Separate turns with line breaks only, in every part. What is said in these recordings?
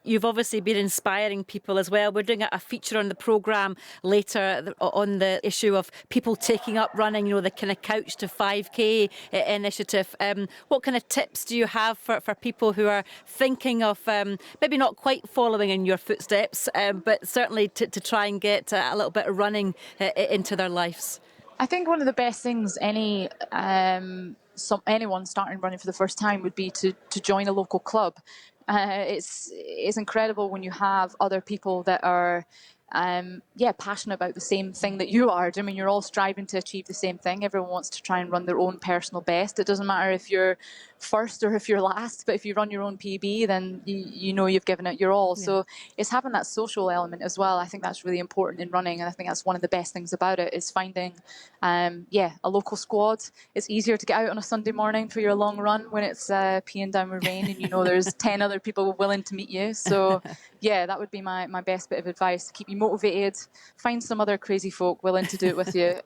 you've obviously been inspiring people as well. We're doing a feature on the programme later on the issue of people taking up running, the kind of Couch to 5K initiative. What kind of tips do you have for people who are thinking of maybe not quite following in your footsteps, but certainly to try and get a little bit of running into their lives?
I think one of the best things anyone starting running for the first time would be to join a local club. It's incredible when you have other people that are passionate about the same thing that you are. I mean, you're all striving to achieve the same thing. Everyone wants to try and run their own personal best. It doesn't matter if you're first or if you're last, but if you run your own PB, then you know you've given it your all. Yeah. So it's having that social element as well. I think that's really important in running, and I think that's one of the best things about it is finding a local squad. It's easier to get out on a Sunday morning for your long run when it's peeing down with rain and there's 10 other people willing to meet you. So yeah, that would be my best bit of advice, to keep you motivated. Find some other crazy folk willing to do it with you.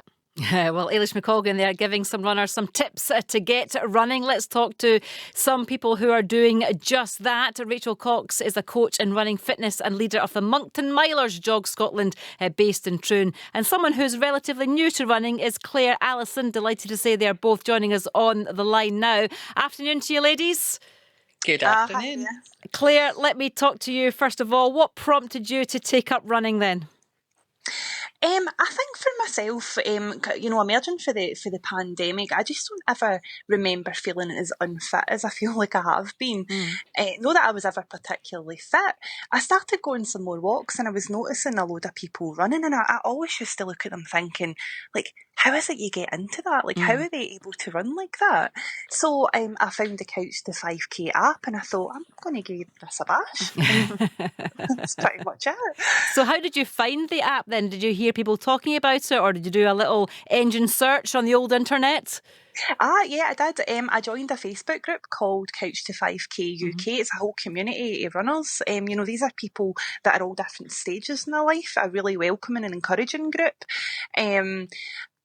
Well, Eilish McColgan there giving some runners some tips to get running. Let's talk to some people who are doing just that. Rachel Cox is a coach in running fitness and leader of the Moncton Milers Jog Scotland based in Troon. And someone who's relatively new to running is Claire Allison. Delighted to say they're both joining us on the line now. Afternoon to you, ladies.
Good afternoon.
Claire, let me talk to you first of all. What prompted you to take up running then?
I think for myself, emerging for the pandemic, I just don't ever remember feeling as unfit as I feel like I have been. Not that I was ever particularly fit. I started going some more walks and I was noticing a load of people running, and I always used to look at them thinking, like, how is it you get into that? Like, how are they able to run like that? So I found the Couch to 5K app and I thought, I'm going to give this a bash. That's pretty much it.
So how did you find the app then? Did you hear people talking about it, or did you do a little engine search on the old internet?
Yeah, I did. I joined a Facebook group called Couch to 5K UK. It's a whole community of runners. These are people that are all different stages in their life, a really welcoming and encouraging group.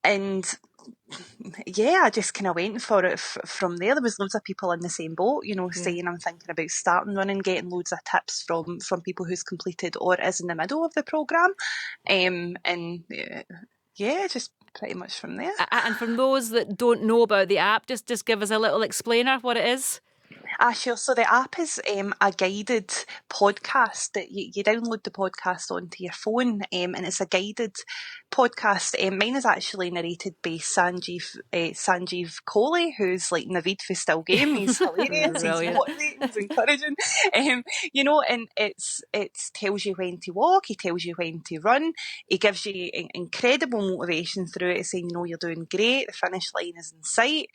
And yeah, I just kind of went for it from there. There was loads of people in the same boat, saying I'm thinking about starting running, getting loads of tips from people who's completed or is in the middle of the programme. Just pretty much from there.
And from those that don't know about the app, just give us a little explainer what it is.
Sure. So the app is a guided podcast that you download the podcast onto your phone, and it's a guided podcast. Mine is actually narrated by Sanjeev Kohli, who's like Naveed for Still Game. He's hilarious. He's motivating. He's encouraging. And it tells you when to walk. He tells you when to run. He gives you incredible motivation through it, saying you're doing great. The finish line is in sight.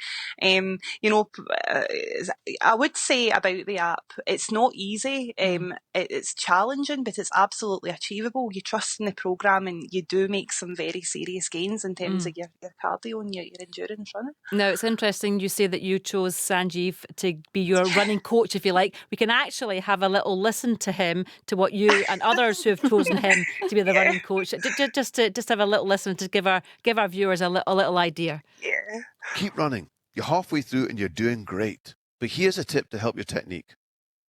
I would say about the app, it's not easy. It's challenging, but it's absolutely achievable. You trust in the programme and you do make some very serious gains in terms of your cardio and your endurance running.
Now, it's interesting you say that you chose Sanjeev to be your running coach, if you like. We can actually have a little listen to him, to what you and others who have chosen him to be the running coach. Just have a little listen to give our viewers a little idea.
Yeah.
Keep running. You're halfway through and you're doing great. But here's a tip to help your technique.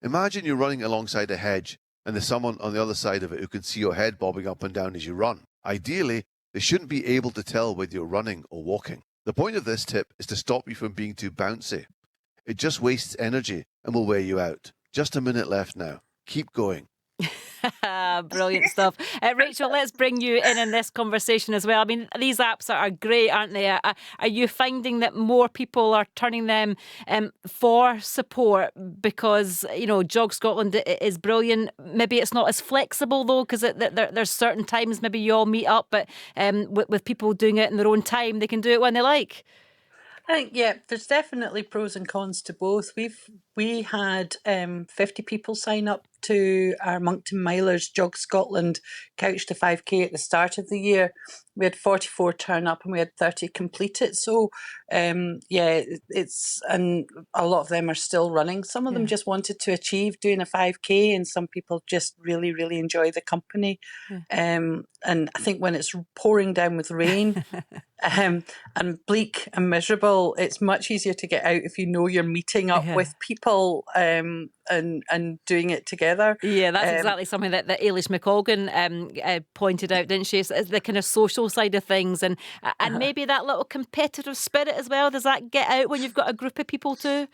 Imagine you're running alongside a hedge and there's someone on the other side of it who can see your head bobbing up and down as you run. Ideally, they shouldn't be able to tell whether you're running or walking. The point of this tip is to stop you from being too bouncy. It just wastes energy and will wear you out. Just a minute left now. Keep going.
Brilliant stuff. Rachel, let's bring you in this conversation as well. I mean, these apps are great, aren't they? Are you finding that more people are turning them for support because, Jog Scotland is brilliant? Maybe it's not as flexible though, because there's certain times maybe you all meet up, but with people doing it in their own time, they can do it when they like.
I think, there's definitely pros and cons to both. We had 50 people sign up to our Moncton Milers Jog Scotland Couch to 5K at the start of the year. We had 44 turn up and we had 30 complete it. So, it's, and a lot of them are still running. Some of them just wanted to achieve doing a 5K, and some people just really, really enjoy the company. And I think when it's pouring down with rain and bleak and miserable, it's much easier to get out if you know you're meeting up with people people and doing it together.
Yeah, that's exactly something that Eilish McColgan pointed out, didn't she? It's the kind of social side of things, and maybe that little competitive spirit as well. Does that get out when you've got a group of people too?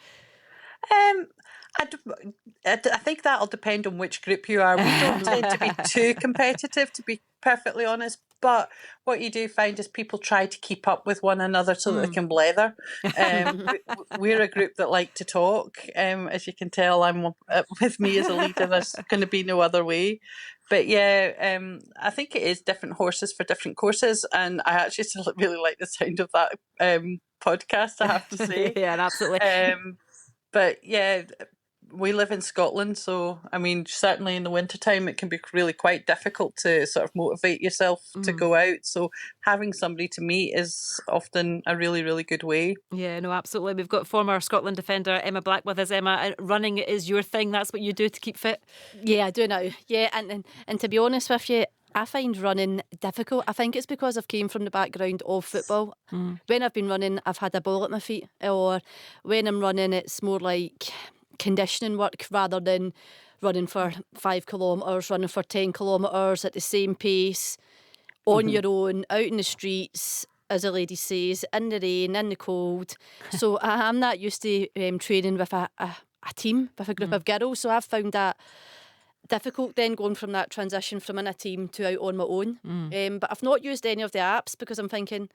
I think that'll depend on which group you are. We don't tend to be too competitive, to be perfectly honest. But what you do find is people try to keep up with one another so that they can blether. We're a group that like to talk. As you can tell, I'm with me as a leader. There's going to be no other way. But yeah, I think it is different horses for different courses, and I actually still really like the sound of that podcast, I have to say.
Yeah, absolutely.
But yeah, we live in Scotland, so I mean, certainly in the wintertime it can be really quite difficult to sort of motivate yourself to go out. So having somebody to meet is often a really, really good way.
Yeah, no, absolutely. We've got former Scotland defender Emma Black with us. Emma, running is your thing. That's what you do to keep fit.
Yeah, I do now. Yeah, and to be honest with you, I find running difficult. I think it's because I've came from the background of football. When I've been running, I've had a ball at my feet, or when I'm running, it's more like conditioning work rather than running for 5 kilometres, running for 10 kilometres at the same pace, on your own, out in the streets, as a lady says, in the rain, in the cold. So I'm not used to training with a team, with a group of girls. So I've found that difficult then going from that transition from in a team to out on my own. But I've not used any of the apps because I'm thinking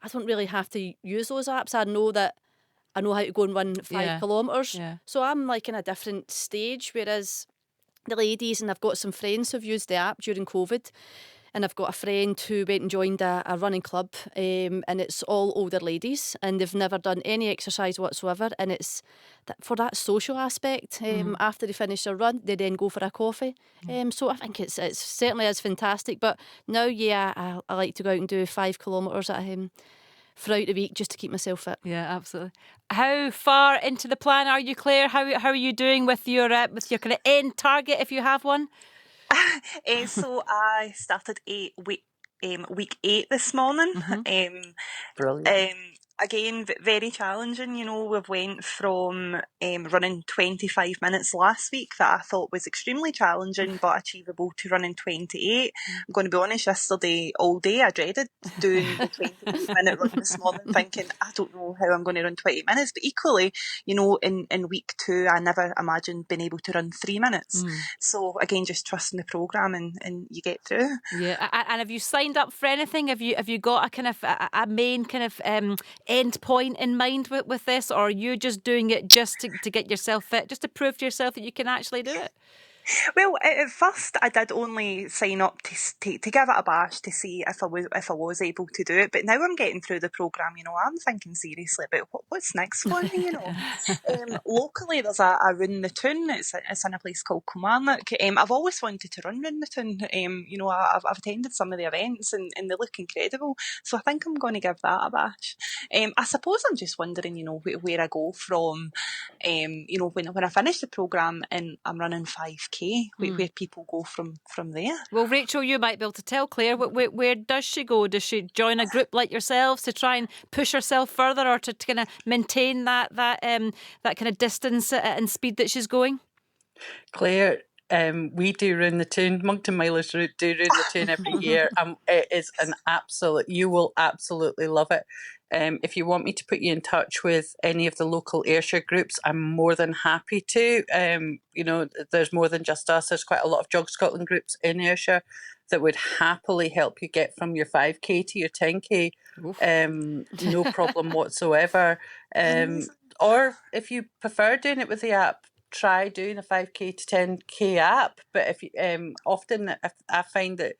I don't really have to use those apps. I know how to go and run 5 kilometres.
Yeah.
So I'm like in a different stage, whereas the ladies, and I've got some friends who've used the app during COVID, and I've got a friend who went and joined a running club, and it's all older ladies, and they've never done any exercise whatsoever, and it's for that social aspect. After they finish their run, they then go for a coffee. So I think it certainly is fantastic. But now, I like to go out and do 5 kilometres throughout the week just to keep myself fit.
Yeah, absolutely. How far into the plan are you, Claire? How are you doing with your kind of end target, if you have one?
So I started week 8 this morning.
Brilliant.
Again, very challenging. You know, we've went from running 25 minutes last week that I thought was extremely challenging but achievable to running 28. I'm going to be honest, yesterday all day I dreaded doing the 28-minute run this morning, thinking I don't know how I'm going to run 20 minutes. But equally, you know, in week 2 I never imagined being able to run 3 minutes. So again, just trusting the programme and you get through.
Yeah, and have you signed up for anything? Have you got a kind of a main kind of end point in mind with this, or are you just doing it just to get yourself fit, just to prove to yourself that you can actually do it?
Well, at first I did only sign up to give it a bash to see if I was able to do it. But now I'm getting through the programme, you know, I'm thinking seriously about what's next for me, you know. Locally there's a Run the Tune. It's in a place called Kilmarnock. I've always wanted to run Run the Tune. You know, I've attended some of the events and they look incredible. So I think I'm going to give that a bash. I suppose I'm just wondering, you know, where I go from. You know, when I finish the programme and I'm running 5k, where people go from there.
Well, Rachel, you might be able to tell Claire, where does she go? Does she join a group like yourselves to try and push herself further, or to kind of maintain that kind of distance and speed that she's going?
Claire, we do Run the Tune. Moncton Milers do Run the Tune every year. It is an absolute, you will absolutely love it. If you want me to put you in touch with any of the local Ayrshire groups, I'm more than happy to. You know, there's more than just us. There's quite a lot of Jog Scotland groups in Ayrshire that would happily help you get from your 5k to your 10k. No problem whatsoever. Or if you prefer doing it with the app, try doing a 5k to 10k app. But if you, often I find that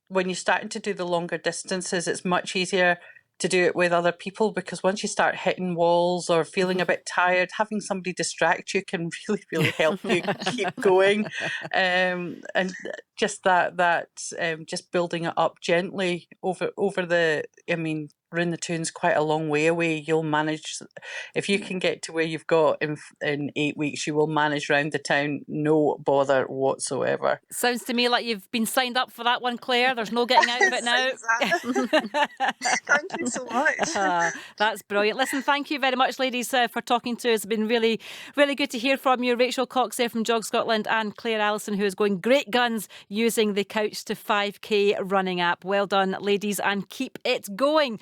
when you're starting to do the longer distances, it's much easier to do it with other people, because once you start hitting walls or feeling a bit tired, having somebody distract you can really, really help you keep going. And just that just building it up gently over the, I mean, Round the Toon's quite a long way away. You'll manage, if you can get to where you've got in 8 weeks, you will manage round the town, no bother whatsoever.
Sounds to me like you've been signed up for that one, Claire. There's no getting out of it now.
Thank you so much.
That's brilliant. Listen, thank you very much, ladies, for talking to us. It's been really, really good to hear from you. Rachel Cox there from Jog Scotland and Claire Allison, who is going great guns using the Couch to 5K running app. Well done, ladies, and keep it going.